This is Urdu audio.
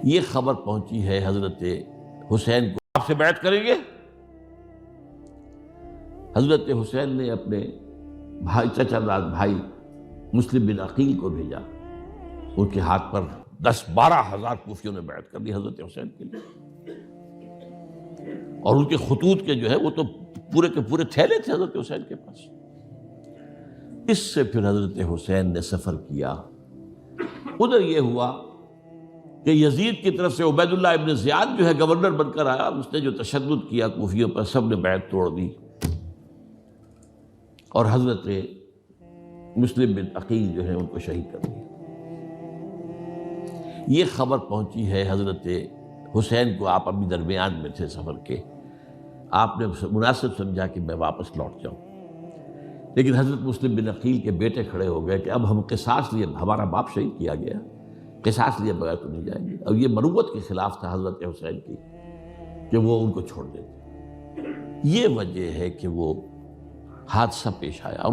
یہ خبر پہنچی ہے حضرت حسین کو، آپ سے بیعت کریں گے؟ حضرت حسین نے اپنے بھائی، چچا داد بھائی مسلم بن عقیل کو بھیجا، ان کے ہاتھ پر 10-12 ہزار کوفیوں نے بیعت کر دی حضرت حسین کے لیے، اور ان کے خطوط کے جو ہے وہ تو پورے کے پورے تھیلے تھے حضرت حسین کے پاس۔ اس سے پھر حضرت حسین نے سفر کیا۔ ادھر یہ ہوا کہ یزید کی طرف سے عبید اللہ ابن زیاد جو ہے گورنر بن کر آیا، اس نے جو تشدد کیا کوفیوں پر، سب نے بیعت توڑ دی، اور حضرت مسلم بن عقیل جو ہے ان کو شہید کر دیا۔ یہ خبر پہنچی ہے حضرت حسین کو، آپ ابھی درمیان میں تھے سفر کے، آپ نے مناسب سمجھا کہ میں واپس لوٹ جاؤں، لیکن حضرت مسلم بن عقیل کے بیٹے کھڑے ہو گئے کہ اب ہم قصاص لیے، ہمارا باپ شہید کیا گیا، قصاص لیے بغیر تو نہیں جائیں گے۔ اور یہ مروت کے خلاف تھا حضرت حسین کی کہ وہ ان کو چھوڑ دیتے۔ یہ وجہ ہے کہ وہ حادثہ پیش آیا، اور